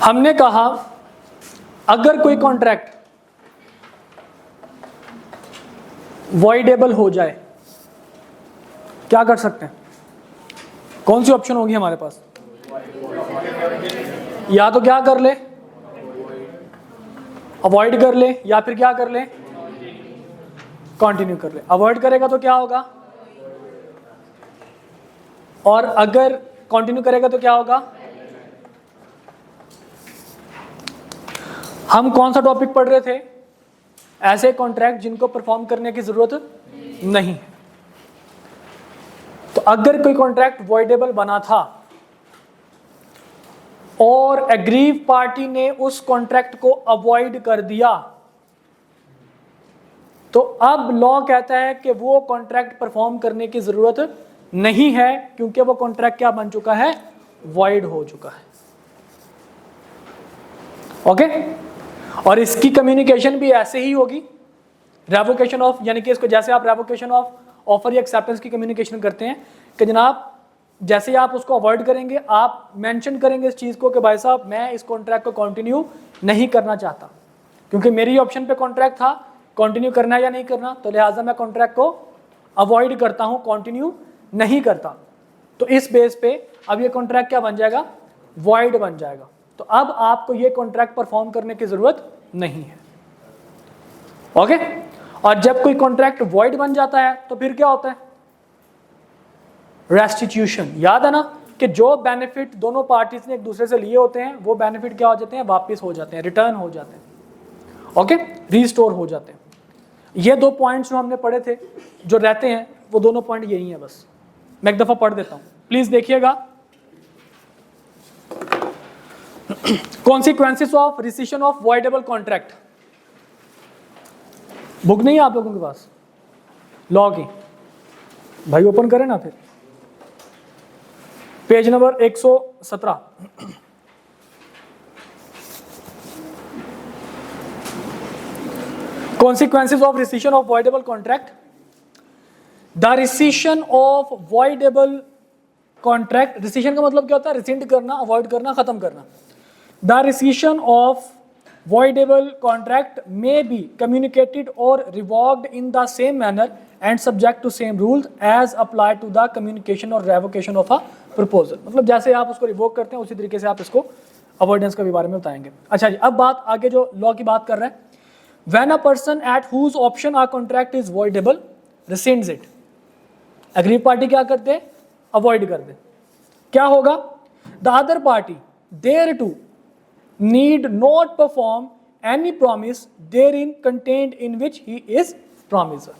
हमने कहा अगर कोई कॉन्ट्रैक्ट वॉइडेबल हो जाए क्या कर सकते हैं? कौन सी ऑप्शन होगी हमारे पास? या तो क्या कर ले, अवॉइड कर ले, या फिर क्या कर ले, कंटिन्यू कर ले। अवॉइड करेगा तो क्या होगा, और अगर कंटिन्यू करेगा तो क्या होगा? हम कौन सा टॉपिक पढ़ रहे थे? ऐसे कॉन्ट्रैक्ट जिनको परफॉर्म करने की जरूरत नहीं है। तो अगर कोई कॉन्ट्रैक्ट वॉइडेबल बना था और एग्रीव पार्टी ने उस कॉन्ट्रैक्ट को अवॉइड कर दिया, तो अब लॉ कहता है कि वो कॉन्ट्रैक्ट परफॉर्म करने की जरूरत नहीं है, क्योंकि वो कॉन्ट्रैक्ट क्या बन चुका है? वॉइड हो चुका है। ओके? और इसकी कम्युनिकेशन भी ऐसे ही होगी, रेवोकेशन ऑफ, यानी कि इसको जैसे आप रेवोकेशन ऑफ ऑफर या एक्सेप्टेंस की कम्युनिकेशन करते हैं कि जनाब जैसे ही आप उसको अवॉइड करेंगे, आप मेंशन करेंगे इस चीज को कि भाई साहब मैं इस कॉन्ट्रैक्ट को कंटिन्यू नहीं करना चाहता, क्योंकि मेरी ऑप्शन पे कॉन्ट्रैक्ट था कंटिन्यू करना है या नहीं करना, तो लिहाजा मैं कॉन्ट्रैक्ट को अवॉइड करता हूं, कंटिन्यू नहीं करता। तो इस बेस पे अब ये कॉन्ट्रैक्ट क्या बन जाएगा? वॉइड बन जाएगा। तो अब आपको ये कॉन्ट्रैक्ट परफॉर्म करने की जरूरत नहीं है। ओके? और जब कोई कॉन्ट्रैक्ट वॉइड बन जाता है तो फिर क्या होता है? रेस्टिट्यूशन। याद है ना कि जो बेनिफिट दोनों पार्टीज ने एक दूसरे से लिए होते हैं वो बेनिफिट क्या हो जाते हैं? वापस हो जाते हैं, रिटर्न हो जाते हैं। ओके? रीस्टोर हो जाते हैं। ये दो पॉइंट्स जो हमने पढ़े थे जो रहते हैं, वो दोनों पॉइंट यही है। बस मैं एक दफा पढ़ देता हूं, प्लीज देखिएगा। Consequences of rescission of voidable contract. Book नहीं है आप लोगों के पास लॉ की? भाई ओपन करें ना फिर, page number 117। Consequences of rescission of voidable contract. The rescission of voidable contract, rescission का मतलब क्या होता है? rescind करना, avoid करना, खत्म करना। The rescission of voidable contract may be communicated or revoked in the same manner and subject to same rules as applied to the communication or revocation of a proposal। मतलब जैसे आप उसको revoke करते हैं उसी तरीके से आप इसको अवॉइडेंस के भी बारे में बताएंगे। अच्छा जी, अब बात आगे जो लॉ की बात कर रहे हैं, when a person at whose option a contract is voidable rescinds it, aggrieved party क्या करते हैं? अवॉइड कर दे। क्या होगा? the other party thereto need not perform any promise therein contained in which he is promiser।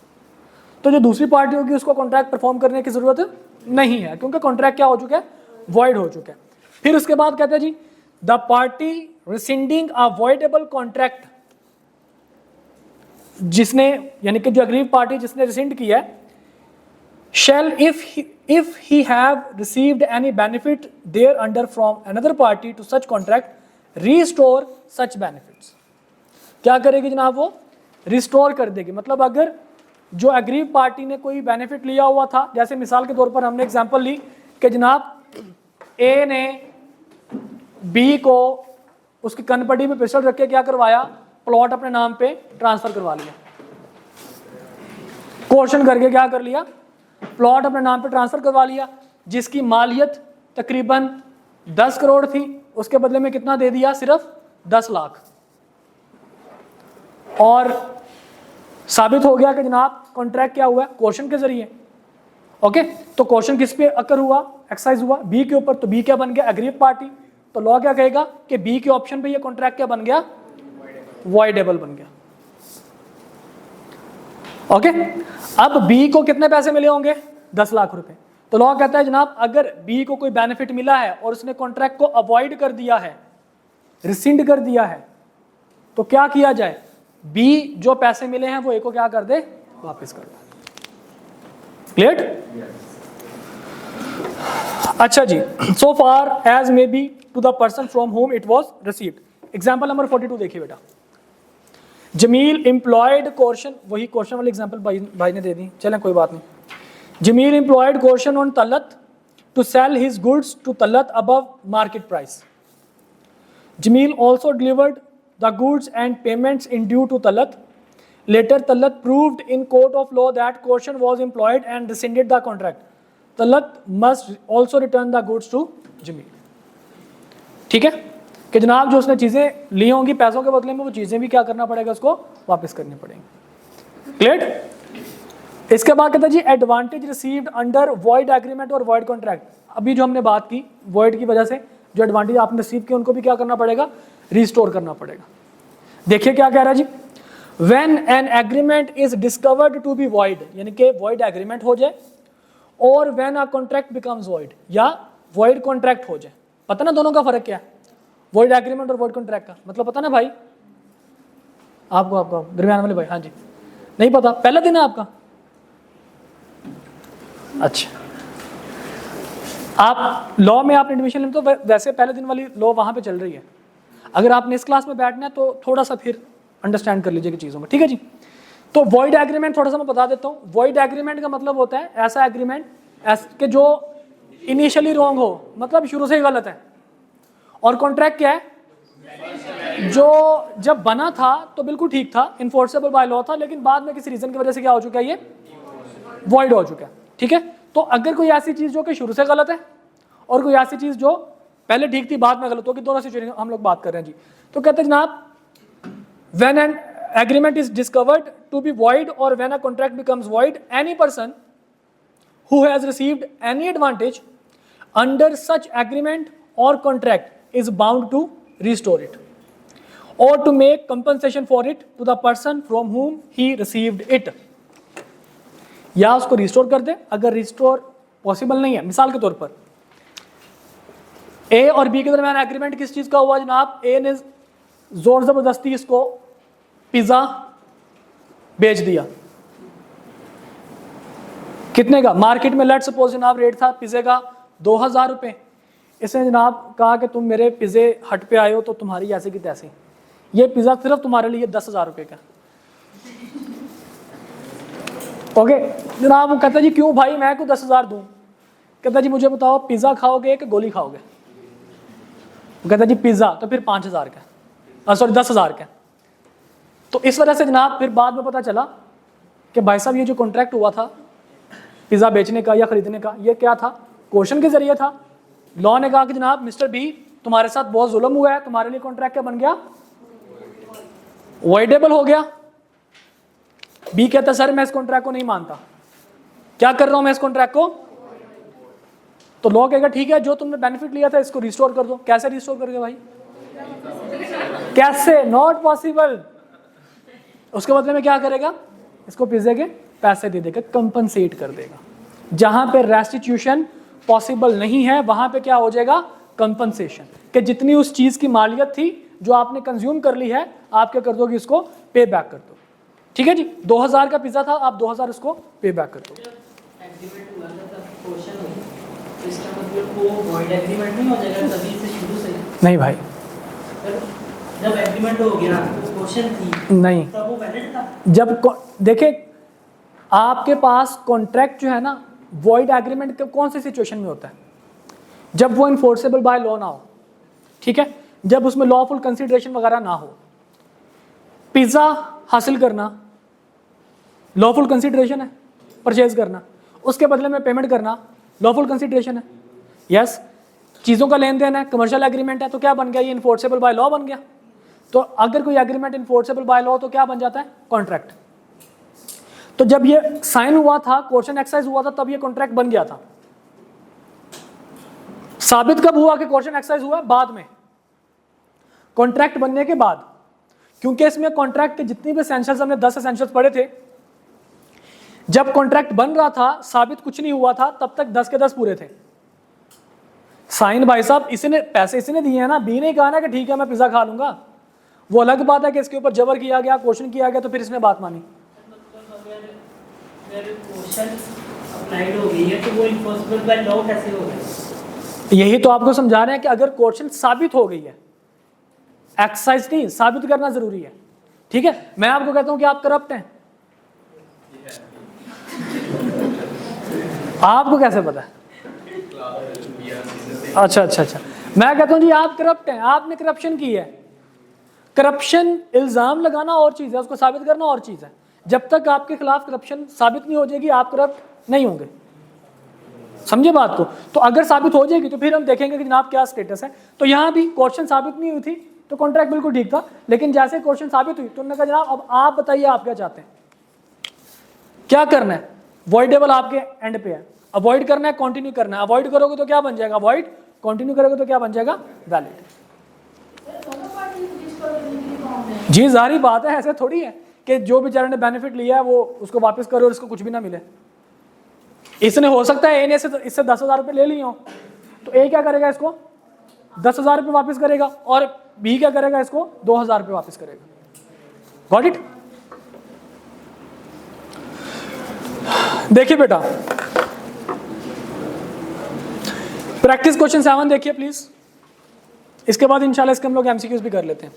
तो जो दूसरी party होगी उसको कॉन्ट्रैक्ट परफॉर्म करने की जरूरत नहीं है, क्योंकि कॉन्ट्रैक्ट क्या हो चुका है? वॉइड हो चुका है। फिर उसके बाद कहते हैं जी, the party rescinding a voidable contract, जिसने यानी कि जो अग्रीव पार्टी जिसने रिसिंड किया है, shall if he have received any benefit there under from another party to such contract restore such benefits। क्या करेगी जनाब? वो रिस्टोर कर देगी। मतलब अगर जो अग्रीव पार्टी ने कोई बेनिफिट लिया हुआ था, जैसे मिसाल के तौर पर हमने एग्जांपल ली कि जनाब ए ने बी को उसकी कनपट्टी में पिस्टल रख के क्या करवाया? प्लॉट अपने नाम पे ट्रांसफर करवा लिया, कोर्शन करके क्या कर लिया? प्लॉट अपने नाम पे ट्रांसफर करवा लिया, जिसकी मालियत तकरीबन 10 करोड़ थी, उसके बदले में कितना दे दिया? सिर्फ 10 लाख। और साबित हो गया कि जनाब कॉन्ट्रैक्ट क्या हुआ? कोर्शन के जरिए। ओके? तो कोर्शन किस पे अकर हुआ? एक्सरसाइज हुआ बी के ऊपर। तो बी क्या बन गया? Aggrieved party. तो लॉ क्या कहेगा कि बी के ऑप्शन पे ये कॉन्ट्रैक्ट क्या बन गया? वॉइडेबल बन गया। ओके? अब बी को कितने पैसे मिले होंगे? 10 लाख रुपए। तो लॉ कहता है जनाब अगर बी को कोई बेनिफिट मिला है और उसने कॉन्ट्रैक्ट को अवॉइड कर दिया है, रिसिंड कर दिया है, तो क्या किया जाए? बी जो पैसे मिले हैं वो ए को क्या कर दे? वापस कर दे। क्लियर? अच्छा जी, so far as may be to the person from whom it was received. Example number 42 देखिए बेटा। जमील एम्प्लॉयड कोर्शन, वही कोर्शन वाली एग्जांपल भाई ने दे दी, चलें कोई बात नहीं। Jamil employed coercion on Talat to sell his goods to Talat above market price. Jamil also delivered the goods and payments in due to Talat. Later, Talat proved in court of law that caution was employed and rescinded the contract. Talat must also return the goods to Jamil. ठीक है कि जनाब जो उसने चीज़ें ली होंगी पैसों के बदले में, वो चीज़ें भी क्या करना पड़ेगा, उसको वापस करनी पड़ेंगी। क्लियर? इसके बाद कहता है जी advantage received under void agreement और वॉइड कॉन्ट्रैक्ट। अभी जो हमने बात की वॉइड की वजह से जो एडवांटेज आपने रिसीव किए उनको भी क्या करना पड़ेगा, रिस्टोर करना पड़ेगा। देखिए क्या कह रहा है जी, when an agreement is discovered to be void, यानी कि वॉइड एग्रीमेंट हो जाए, और when a contract becomes void, या वॉइड कॉन्ट्रैक्ट हो जाए। पता ना दोनों का फर्क क्या है, वॉइड एग्रीमेंट और वॉइड कॉन्ट्रैक्ट का मतलब पता ना भाई आपको? आपका दरमियान वाले भाई, हाँ जी, नहीं पता, पहला दिन है आपका? अच्छा, आप लॉ में आपने एडमिशन लेना तो वैसे पहले दिन वाली लॉ वहाँ पे चल रही है। अगर आपने इस क्लास में बैठना है तो थोड़ा सा फिर अंडरस्टैंड कर लीजिएगा चीज़ों में, ठीक है जी। तो वॉइड एग्रीमेंट थोड़ा सा मैं बता देता हूँ। वॉइड एग्रीमेंट का मतलब होता है ऐसा एग्रीमेंट कि जो इनिशियली रॉन्ग हो, मतलब शुरू से ही गलत है। और कॉन्ट्रैक्ट क्या है, जो जब बना था तो बिल्कुल ठीक था, इन्फोर्सेबल बाय लॉ था, लेकिन बाद में किसी रीजन की वजह से क्या हो चुका है, ये वॉइड हो चुका है। ठीक है, तो अगर कोई ऐसी चीज जो कि शुरू से गलत है और कोई ऐसी चीज जो पहले ठीक थी बाद में गलत होगी, दोनों सिचुएशन हम लोग बात कर रहे हैं जी। तो कहते हैं जनाब when an agreement is discovered to be void और when a contract becomes void, any person who has received any advantage under such agreement or contract is bound to restore it or to make compensation for it to the person from whom he received it। या उसको restore कर दे अगर restore possible नहीं है। मिसाल के तौर पर ए और बी के दरमियान एग्रीमेंट किस चीज का हुआ जनाब, ए ने जोर जबरदस्ती इसको पिज्जा बेच दिया, कितने का, मार्केट में लेट सपोज जनाब रेट था पिज़्ज़े का 2000 रुपये। इसने जनाब कहा कि तुम मेरे पिज़्ज़े हट पे आए हो तो तुम्हारी ऐसे की तैसे, ये पिज़्ज़ा सिर्फ तुम्हारे लिए 10,000 रुपये का। ओके जनाब, वो कहता जी क्यों भाई मैं को 10,000 दूँ? कहता जी मुझे बताओ पिज़्ज़ा खाओगे कि गोली खाओगे? वो कहता जी पिज़्ज़ा, तो फिर 5,000 का, सॉरी 10,000 का। तो इस वजह से जनाब फिर बाद में पता चला कि भाई साहब ये जो कॉन्ट्रैक्ट हुआ था पिज़्ज़ा बेचने का या खरीदने का, ये क्या था, क्वेश्चन के जरिए था। लॉ ने कहा कि जनाब मिस्टर बी तुम्हारे साथ बहुत जुल्म हुआ है, तुम्हारे लिए कॉन्ट्रैक्ट क्या बन गया, वॉइडेबल हो गया। बी कहता सर मैं इस कॉन्ट्रैक्ट को नहीं मानता, क्या कर रहा हूं मैं इस कॉन्ट्रैक्ट को? तो लॉ कहेगा ठीक है जो तुमने बेनिफिट लिया था इसको रिस्टोर कर दो। कैसे रिस्टोर करोगे भाई, कैसे, नॉट पॉसिबल। उसके बदले में क्या करेगा, इसको पिज़्ज़े के पैसे दे देगा, कंपनसेट कर देगा। जहां पे रेस्टिट्यूशन पॉसिबल नहीं है वहां पे क्या हो जाएगा, कंपनसेशन, कि जितनी उस चीज की मालियत थी जो आपने कंज्यूम कर ली है आप क्या कर दोगे, इसको पे बैक कर दो। ठीक है जी, 2000 का पिज्जा था, आप 2000 इसको पे बैक कर दो। नहीं भाई, जब एग्रीमेंट हो गया क्वेश्चन थी नहीं, तब वो वैलिड था। जब देखे आपके पास कॉन्ट्रैक्ट जो है ना, वॉइड एग्रीमेंट कौन सी सिचुएशन में होता है, जब वो इन्फोर्सेबल बाय लॉ ना हो। ठीक है, जब उसमें लॉफुल कंसिडरेशन वगैरह ना हो। पिज्जा हासिल करना लॉफुल कंसिडरेशन है, परचेज करना, उसके बदले में पेमेंट करना लॉफुल कंसिडरेशन है। यस, चीज़ों का लेन देन है, कमर्शियल एग्रीमेंट है, तो क्या बन गया, ये इन्फोर्सेबल बाय लॉ बन गया। तो अगर कोई एग्रीमेंट इन्फोर्सेबल बाय लॉ तो क्या बन जाता है, कॉन्ट्रैक्ट। तो जब ये साइन हुआ था, क्वेश्चन एक्सरसाइज हुआ था, तब ये कॉन्ट्रैक्ट बन गया था। साबित कब हुआ कि क्वेश्चन एक्सरसाइज हुआ, बाद में, कॉन्ट्रैक्ट बनने के बाद। क्योंकि इसमें कॉन्ट्रैक्ट के जितनी भी एसेंशियल्स, हमने 10 एसेंशियल्स पढ़े थे, जब कॉन्ट्रैक्ट बन रहा था साबित कुछ नहीं हुआ था, तब तक 10 के 10 पूरे थे। साइन भाई साहब इसने पैसे इसने दिए हैं ना, बी ने कहा ना कि ठीक है मैं पिज्जा खा लूंगा, वो अलग बात है कि इसके ऊपर जबर किया गया, क्वेश्चन किया गया, तो फिर इसने बात मानी। यही तो आपको समझा रहे हैं कि अगर क्वेश्चन साबित हो गई है, एक्सरसाइज नहीं, साबित करना जरूरी है। ठीक है, मैं आपको कहता हूं कि आप करप्ट हैं, आपको कैसे पता है? अच्छा अच्छा अच्छा, मैं कहता हूं जी आप करप्ट हैं, आपने करप्शन की है। करप्शन इल्जाम लगाना और चीज है, उसको साबित करना और चीज है। जब तक आपके खिलाफ करप्शन साबित नहीं हो जाएगी आप करप्ट नहीं होंगे। समझे बात को? तो अगर साबित हो जाएगी तो फिर हम देखेंगे कि जनाब क्या स्टेटस है। तो यहाँ भी क्वेश्चन साबित नहीं हुई थी तो कॉन्ट्रैक्ट बिल्कुल ठीक था, लेकिन जैसे क्वेश्चन साबित हुई तो उन्होंने कहा जनाब अब आप बताइए आप क्या चाहते हैं, क्या करना है। वॉइडेबल आपके एंड पे है, अवॉइड करना है, कंटिन्यू करना है। अवॉइड करोगे तो क्या बन जाएगा अवॉइड, कंटिन्यू करोगे तो क्या बन जाएगा वैलिड। जी जारी बात है, ऐसे थोड़ी है कि जो बेचारे ने बेनिफिट लिया है वो उसको वापस करे और इसको कुछ भी ना मिले। इसने हो सकता है ए ने इससे 10,000 रुपये ले लिए हो, तो ए क्या करेगा इसको 10,000 रुपये वापस करेगा और बी क्या करेगा इसको 2,000 रुपये वापस करेगा। Got it? देखिए बेटा प्रैक्टिस क्वेश्चन 7 देखिए प्लीज, इसके बाद इंशाल्लाह इसके हम लोग एमसीक्यूज भी कर लेते हैं।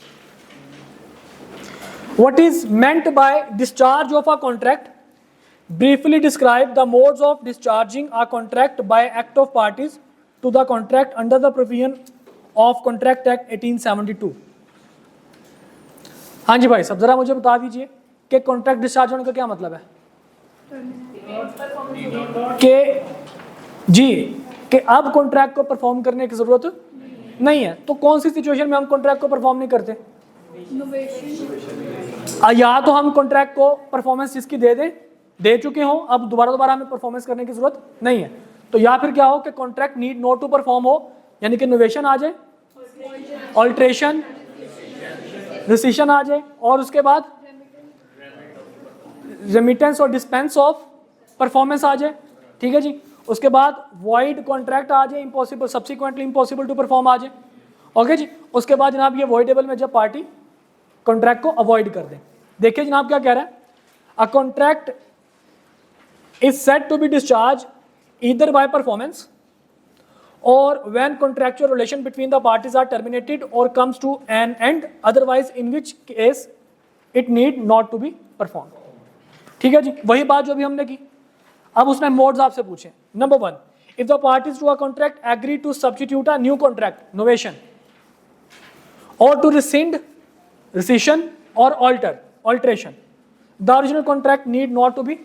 What is meant by discharge of a contract? Briefly describe the modes of discharging a contract by act of parties to the contract under the provision of contract act 1872। हाँ जी भाई सब जरा मुझे बता दीजिए कि कॉन्ट्रैक्ट डिस्चार्ज होने का क्या मतलब है। कि जी कि अब कॉन्ट्रैक्ट को परफॉर्म करने की जरूरत नहीं है। तो कौन सी सिचुएशन में हम कॉन्ट्रैक्ट को परफॉर्म नहीं करते? या तो हम कॉन्ट्रैक्ट को परफॉर्मेंस जिसकी दे चुके हो, अब दोबारा हमें परफॉर्मेंस करने की जरूरत नहीं है। तो या फिर क्या हो कि contract need not to perform हो, यानी कि इनोवेशन आ जाए, ऑल्ट्रेशन, रिसिशन आ जाए, और उसके बाद रेमिटेंस और डिस्पेंस ऑफ परफॉर्मेंस आ जाए। ठीक है जी, उसके बाद वॉइड कॉन्ट्रैक्ट आ जाए, impossible subsequently impossible to perform आ जाए। ओके जी, उसके बाद जनाब ये वॉइडेबल में जब पार्टी कॉन्ट्रैक्ट को अवॉइड कर दे। देखिए जनाब क्या कह रहा है, a contract is said to be discharge either by performance और when contractual relation between the parties are terminated और comes to an end, otherwise in which case it need not to be perform. ठीक है जी, वही बात जो भी हमने की। अब उसने मोड्स आपसे पूछे। Number 1, if the parties to a contract agree to substitute a new contract novation और टू रिसिंड रिसिशन और alteration, the original contract need not to be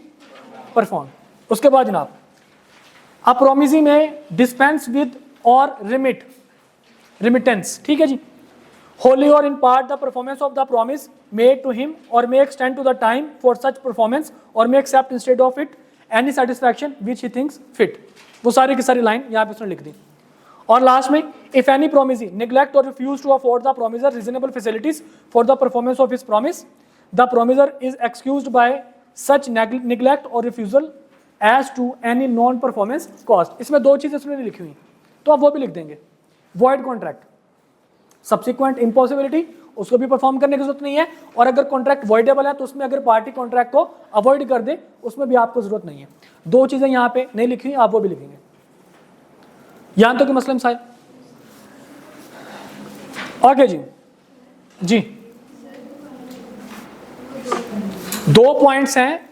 perform. उसके बाद जनाब a promisee may dispense with और remittance. ठीक है जी, wholly or in part the performance of the promise made to him or may extend to the time for such performance or may accept instead of it any satisfaction which he thinks fit। वो सारी की सारी line यहाँ पे उसने लिख दी। और last में if any promisee neglect or refuse to afford the promiser reasonable facilities for the performance of his promise, the promiser is excused by such neglect or refusal as to any non performance cost। इसमें दो चीजें उसने लिखी हुई, तो आप वो भी लिख देंगे। void contract, सब्सिक्वेंट इम्पॉसिबिलिटी, उसको भी परफॉर्म करने की जरूरत नहीं है। और अगर कॉन्ट्रैक्ट वॉइडेबल है तो उसमें अगर पार्टी कॉन्ट्रैक्ट को अवॉइड कर दे उसमें भी आपको जरूरत नहीं है। दो चीजें यहाँ पे नहीं लिखी हुई, आप वो भी लिखेंगे। यहां तो कि मसलन साहब ओके जी 2 पॉइंट्स हैं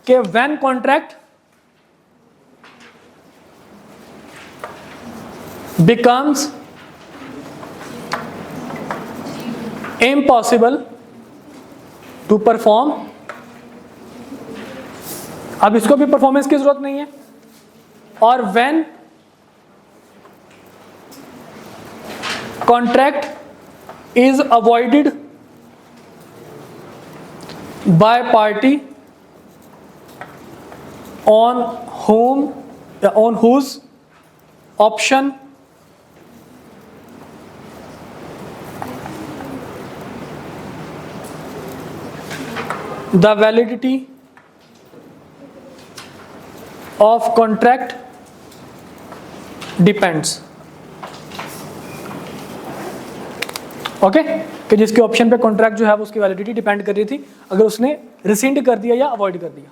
कि when contract becomes impossible to perform, अब इसको भी परफॉर्मेंस की जरूरत नहीं है। और when contract is avoided by party on whose option the validity of contract depends। Okay, कि जिसके ऑप्शन पे कॉन्ट्रैक्ट जो है वो उसकी वैलिडिटी डिपेंड कर रही थी, अगर उसने रिसिंड कर दिया या अवॉइड कर दिया।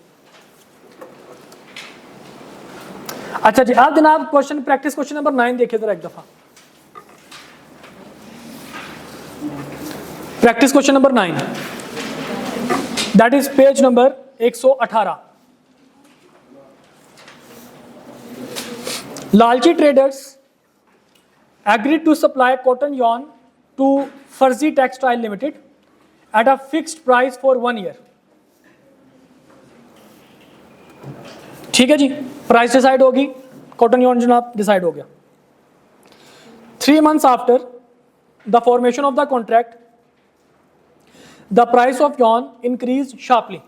अच्छा जी, आप जनाब क्वेश्चन प्रैक्टिस क्वेश्चन नंबर 9 देखिए जरा एक दफा। Practice question number 9, that is page number 118। लालची traders agreed to supply cotton yarn to Farzi Textile Limited at a fixed price for 1 year. ठीक है जी, प्राइस डिसाइड होगी, कॉटन yarn जनाब decide हो गया. 3 months after the formation of the contract, the price of yarn increased sharply,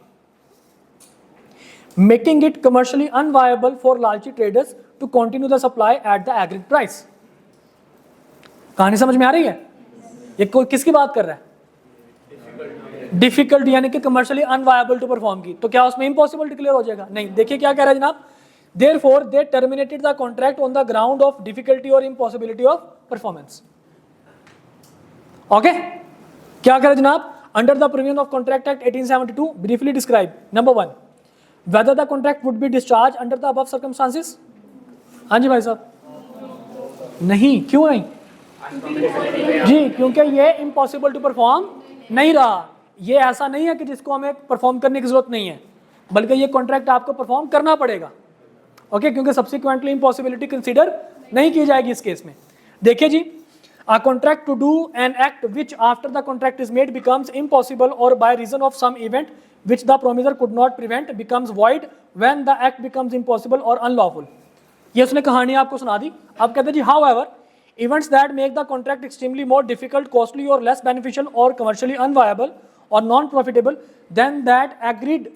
making it commercially unviable for Lalchi traders to continue the supply at the agreed price. कहानी समझ में आ रही है? ये कोई किसकी बात कर रहा है? डिफिकल्ट यानी कि कमर्शियली अनवायबल टू परफॉर्म की. तो क्या उसमें इम्पॉसिबल डिक्लेयर हो जाएगा? नहीं. देखिए क्या कह रहा है जनाब, therefore they terminated the contract on the ground of difficulty और इम्पॉसिबिलिटी ऑफ परफॉर्मेंस. ओके, क्या कह रहा है जनाब? Under the provision of contract act 1872 briefly describe number 1 whether the contract would be discharged under the above circumstances. हाँ जी भाई साहब. नहीं, क्यों नहीं जी? क्योंकि ये इम्पॉसिबल टू परफॉर्म नहीं रहा. ये ऐसा नहीं है कि जिसको हमें परफॉर्म करने की जरूरत नहीं है, बल्कि ये कॉन्ट्रैक्ट आपको परफॉर्म करना पड़ेगा. ओके, क्योंकि सब्सिक्वेंटली इम्पॉसिबिलिटी कंसीडर नहीं की जाएगी इस केस में. देखिए जी, a contract to do an act which after the contract is made becomes impossible or by reason of some event which the promiser could not prevent becomes void when the act becomes impossible or unlawful. ये उसने कहानी आपको सुना दी. अब कहते हैं जी, however events that make the contract extremely more difficult, costly or less beneficial or commercially unviable or non-profitable than that agreed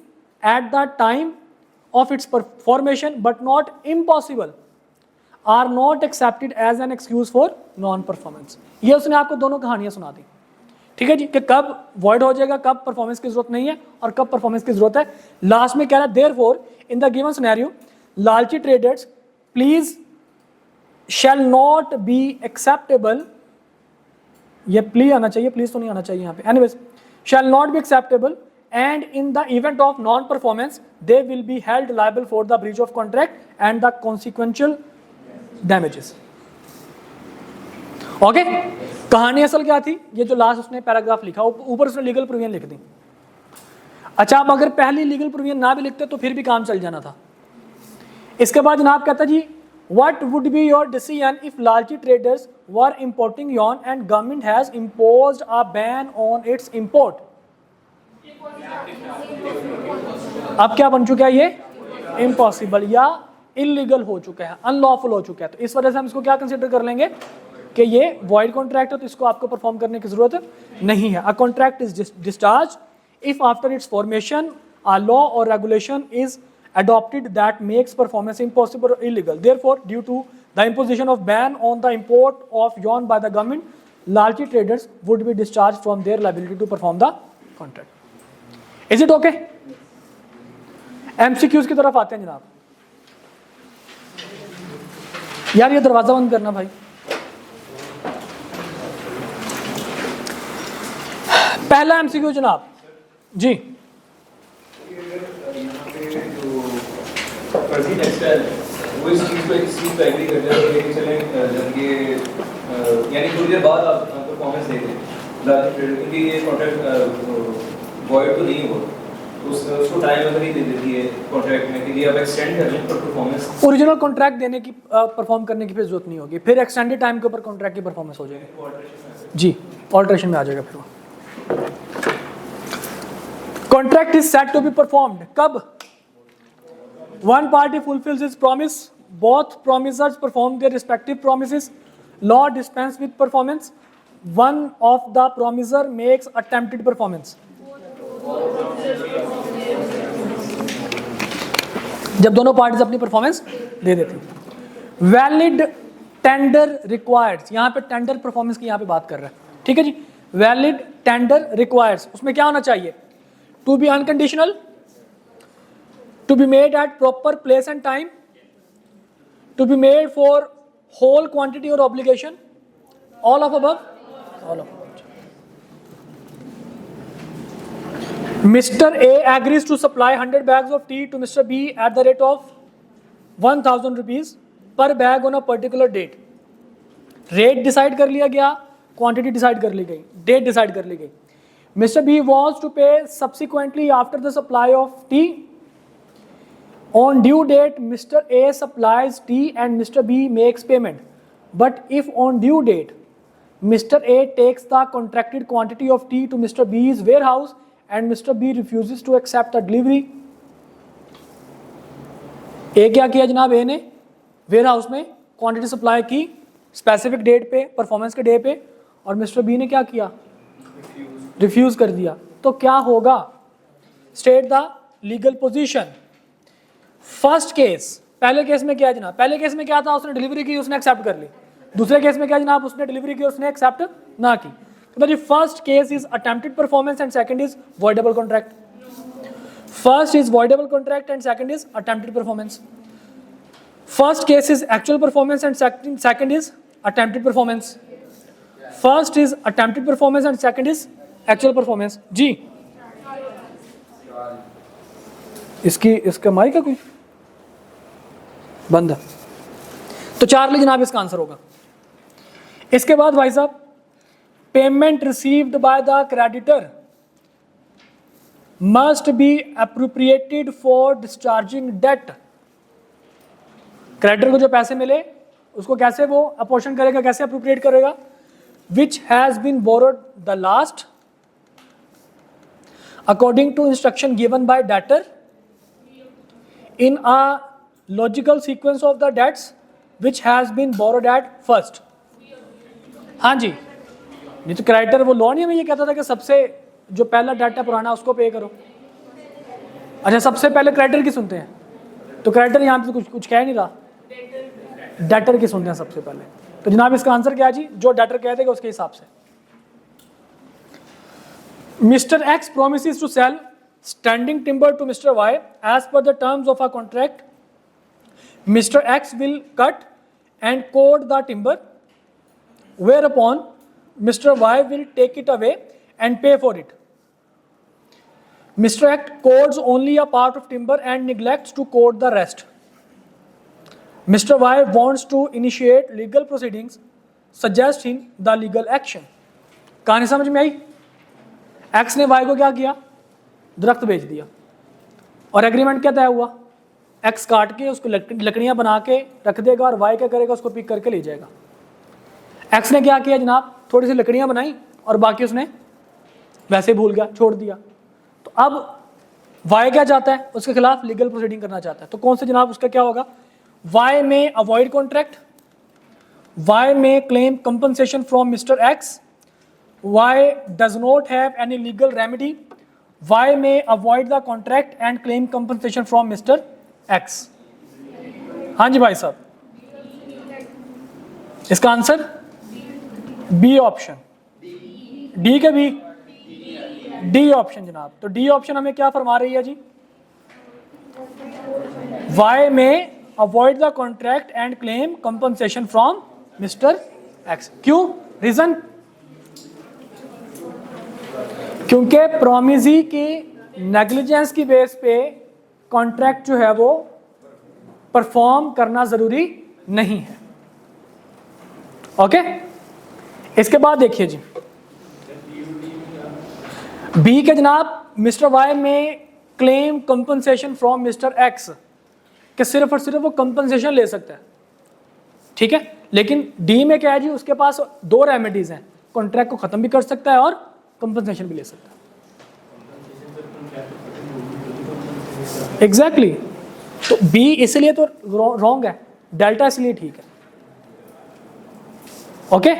at the time of its formation but not impossible are not accepted as an excuse for non-performance. ये उसने आपको दोनों कहानियां सुना दी. ठीक है जी, कि कब void हो जाएगा, कब परफॉर्मेंस की जरूरत नहीं है और कब परफॉर्मेंस की जरूरत है. लास्ट में कह रहा है, therefore in the given scenario लालची traders pleas shall not be acceptable. ये प्लीज आना चाहिए, प्लीज तो नहीं आना चाहिए यहाँ पे. Anyways, shall not be acceptable and in the event of non-performance they will be held liable for the breach of contract and the consequential damages. Okay, कहानी असल क्या थी? ये जो लास्ट उसने पैराग्राफ लिखा, ऊपर उसने लीगल प्रोविजन लिख दी. अच्छा, अब अगर पहली लीगल प्रोविजन ना भी लिखते तो फिर भी काम चल जाना था. इसके बाद जनाब कहता जी, what would be your decision if Lalchi traders were importing yarn and government has imposed a ban on its import? अब क्या बन चुका है? ये इम्पॉसिबल या इलीगल हो चुका है, अनलॉफुल हो चुका है. तो इस वजह से हम इसको क्या कंसीडर कर लेंगे कि ये वॉइड कॉन्ट्रैक्ट है, तो इसको आपको परफॉर्म करने की जरूरत नहीं है. A contract is discharge if after its formation a law और regulation is adopted that makes performance impossible or illegal. Therefore, due to the imposition of ban on the import of yarn by the government, Lalchi traders would be discharged from their liability to perform the contract. Is it okay? MCQs की तरफ आते हैं जनाब. यार ये दरवाजा बंद करना भाई. पहला MCQ जनाब जी. फर्जी टेक्सटाइल वो इस चीज़ पे एग्री करते हैं कि चलें जब ये यानी थोड़ी देर बाद आप परफॉर्मेंस देखें क्योंकि ये कॉन्ट्रैक्ट वॉइड तो नहीं हुआ, उसको टाइम अगर ही दे देती है कॉन्ट्रैक्ट में कि आप एक्सटेंड कर लें पर परफॉर्मेंस ओरिजिनल कॉन्ट्रैक्ट देने की परफॉर्म करने की फिर जरूरत नहीं होगी, फिर एक्सटेंडेड टाइम के ऊपर कॉन्ट्रैक्ट की परफॉर्मेंस हो जाएगी जी, ऑल्ट्रेशन में आ जाएगा. फिर contract is set to be performed कब? One party fulfills its promise, both promisers perform their respective promises, law dispense with performance, one of the promiser makes attempted performance. जब दोनों पार्टीज अपनी परफॉर्मेंस दे देती. Valid tender required, यहाँ पे tender performance की यहाँ पे बात कर रहा है. ठीक है जी, वैलिड टेंडर रिक्वायर्ड, उसमें क्या होना चाहिए? To be unconditional, to be made at proper place and time, to be made for whole quantity or obligation, all of above, all of above. Mr. A agrees to supply 100 bags of tea to Mr. B at the rate of 1000 rupees per bag on a particular date. Rate decide कर लिया गया, quantity decide कर ली गई, date decide कर ली गई. Mr. B was to pay subsequently after the supply of tea. On due date, Mr. A supplies tea and Mr. B makes payment. but if on due date Mr. A takes the contracted quantity of tea to Mr. B's warehouse and Mr. B refuses to accept the delivery. ए क्या किया जनाब, ए ने ware house में quantity supply की specific date पे, performance के day पे, और मिस्टर बी ने क्या किया, रिफ्यूज कर दिया. तो क्या होगा, state the legal position. First case, पहले केस में क्या है जनाब, पहले केस में क्या था, उसने डिलीवरी की, उसने एक्सेप्ट कर ली. दूसरे केस में क्या जनाब, उसने डिलीवरी की, उसने एक्सेप्ट ना की. तो जी first case is attempted performance and second is voidable contract. First is voidable contract and second is attempted performance. First case is actual performance and second is attempted performance. First is attempted performance and second is actual performance. जी इसका माइक है कोई बंद है, तो 4 लिए जनाब इसका आंसर होगा. इसके बाद भाई साहब, payment received by the creditor must be appropriated for discharging debt. Creditor को जो पैसे मिले उसको कैसे वो अपोर्शन करेगा, कैसे अप्रोप्रिएट करेगा, which has been borrowed the last according to instruction given by debtor in a logical sequence of the debts which has been borrowed at first. हाँ जी, नहीं तो क्रेडिटर वो लोन ही में ये कहता था कि सबसे जो पहला डेट है पुराना उसको पे करो. अच्छा, सबसे पहले क्रेडिटर की सुनते हैं, तो क्रेडिटर यहाँ पे कुछ कह नहीं रहा, डेटर की सुनते हैं सबसे पहले. तो जनाब इसका आंसर क्या है जी, जो डेटर कहते हैं उसके हिसाब से. Mister X promises to sell standing timber to Mr. Y as per the terms of a contract. Mr. X will cut and cord the timber, whereupon Mr. Y will take it away and pay for it. Mr. X cords only a part of timber and neglects to cord the rest. Mr. Y wants to initiate legal proceedings, suggesting the legal action. कहानी समझ में आई? X ने Y को क्या किया, दरख्त बेच दिया, और एग्रीमेंट क्या तय हुआ, एक्स काट के उसको लकड़ियां बना के रख देगा और वाई क्या करेगा, उसको पिक करके ले जाएगा. एक्स ने क्या किया जनाब, थोड़ी सी लकड़ियां बनाई और बाकी उसने वैसे भूल गया, छोड़ दिया. तो अब वाई क्या चाहता है, उसके खिलाफ लीगल प्रोसीडिंग करना चाहता है. तो कौन से जनाब उसका क्या होगा, वाई में अवॉइड कॉन्ट्रैक्ट, वाई में claim compensation from mister x, why does not have any legal remedy, Y may avoid the contract and claim compensation from Mr. X. हाँ जी भाई साहब, इसका आंसर बी ऑप्शन, डी के B, D option जनाब. तो D option हमें क्या फरमा रही है जी, Y may avoid the contract and claim compensation from Mr. X. क्यों, रीजन, क्योंकि प्रोमिसी की नेग्लिजेंस की बेस पे कॉन्ट्रैक्ट जो है वो परफॉर्म करना जरूरी नहीं है. ओके, इसके बाद देखिए जी, बी के जनाब, मिस्टर वाई में claim compensation from mister x, कि सिर्फ और सिर्फ वो कंपनसेशन ले सकता है, ठीक है. लेकिन डी में क्या है जी, उसके पास 2 रेमेडीज हैं, कॉन्ट्रैक्ट को खत्म भी कर सकता है और कंपनसेशन भी ले सकता है. एग्जैक्टली तो बी इसलिए तो रॉन्ग है, डेल्टा इसलिए ठीक है. ओके,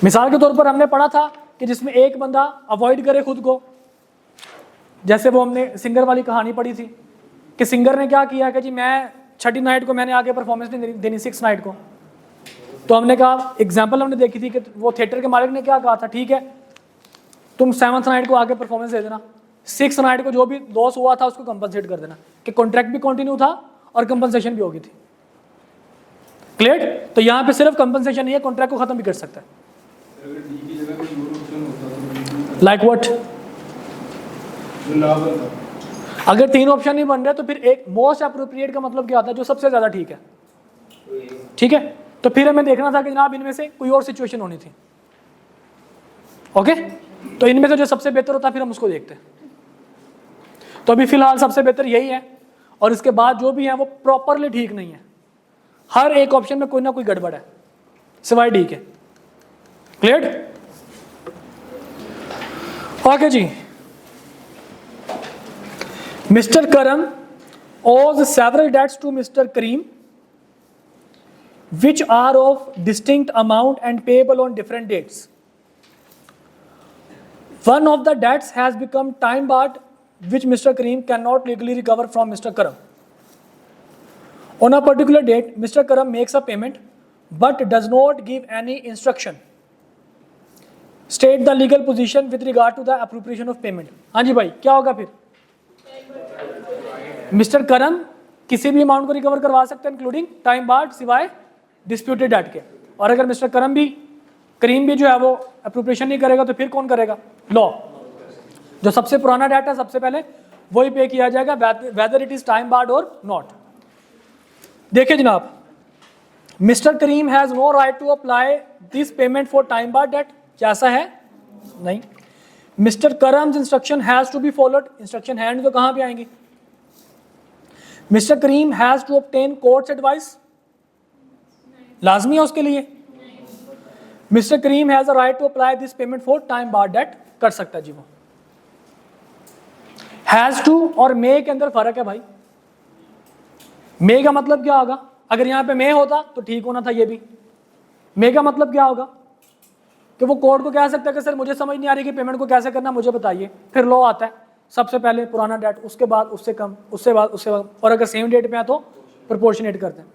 मिसाल के तौर पर हमने पढ़ा था कि जिसमें एक बंदा अवॉइड करे खुद को, जैसे वो हमने सिंगर वाली कहानी पढ़ी थी कि सिंगर ने क्या किया कि जी मैं 6ठी नाइट को मैंने आगे परफॉर्मेंस नहीं देनी 6th नाइट को. तो हमने कहा, एग्जाम्पल हमने देखी थी कि वो थिएटर के मालिक ने क्या कहा था, ठीक है तुम 7th नाइट को आगे परफॉर्मेंस दे देना, 6th नाइट को जो भी लॉस हुआ था उसको कंपनसेट कर देना, कि कॉन्ट्रैक्ट भी कंटिन्यू था और कंपनसेशन भी होगी थी. क्लियर? तो यहाँ पे सिर्फ कंपनसेशन नहीं है, कॉन्ट्रैक्ट को खत्म भी कर सकता है. लाइक व्हाट, अगर 3 ऑप्शन नहीं बन रहे तो फिर एक मोस्ट अप्रोप्रिएट का मतलब क्या होता है, जो सबसे ज्यादा ठीक है. ठीक है, तो फिर हमें देखना था कि जनाब इनमें से कोई और सिचुएशन होनी थी. ओके, तो इनमें से जो सबसे बेहतर होता है फिर हम उसको देखते हैं. तो अभी फिलहाल सबसे बेहतर यही है, और इसके बाद जो भी है वो प्रॉपरली ठीक नहीं है. हर एक ऑप्शन में कोई ना कोई गड़बड़ है. सिवाय डी के। क्लियर? ओके जी। मिस्टर करम owes several debts to Mr. Kareem, which are of distinct amount and payable on different dates. One of the debts has become time barred, which Mr. Kareem cannot legally recover from Mr. Karam. On a particular date, Mr. Karam makes a payment but does not give any instruction. State the legal position with regard to the appropriation of payment. हाँ जी भाई, क्या होगा फिर? Mister करम किसी भी amount को recover करवा सकते हैं इंक्लूडिंग टाइम बार्ड सिवाय डिस्प्यूटेड डेट के। और अगर मिस्टर करीम भी जो है वो अप्रोप्रिएशन नहीं करेगा तो फिर कौन करेगा? लॉ। जो सबसे पुराना डेट है सबसे पहले वही पे किया जाएगा, whether it is time barred और नॉट। देखिए जनाब, mister Karim has no right to apply this payment for time barred date. क्या ऐसा है? नहीं। Mister Karim's instruction has to be followed. Instruction हैंड तो कहां पे आएंगी? Mister Karim has to obtain court's advice. लाजमी है उसके लिए। Mister Karim has a right to apply this payment for time barred date. कर सकता है जी वो। हैज टू और मे के अंदर फर्क है भाई। मे का मतलब क्या होगा? अगर यहां पे मे होता तो ठीक होना था ये भी। मे का मतलब क्या होगा कि वो कोर्ट को कह सकता है कि सर मुझे समझ नहीं आ रही कि पेमेंट को कैसे करना, मुझे बताइए। फिर लॉ आता है, सबसे पहले पुराना डेट, उसके बाद उससे कम, उससे बाद उससे बाद, और अगर सेम डेट पे है तो प्रोपोर्शनेट करते हैं।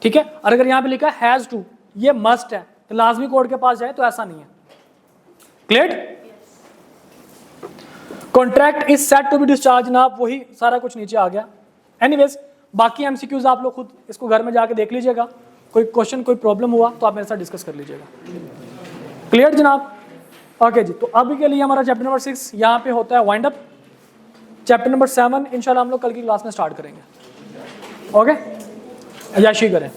ठीक है? और अगर यहाँ पे लिखा है हैज टू, ये मस्ट है तो लाजमी कोर्ट के पास जाए, तो ऐसा नहीं है। Clear? Contract is set to be discharge ना, वही सारा कुछ नीचे आ गया। एनीवेज, बाकी एमसीक्यूज आप लोग खुद इसको घर में जाके देख लीजिएगा। कोई क्वेश्चन, कोई प्रॉब्लम हुआ तो आप मेरे साथ डिस्कस कर लीजिएगा। क्लियर जनाब? ओके जी। तो अभी के लिए हमारा चैप्टर नंबर 6 यहाँ पे होता है वाइंड अप। चैप्टर नंबर 7 इंशाल्लाह हम लोग कल की क्लास में स्टार्ट करेंगे। ओके, अयाशी करें।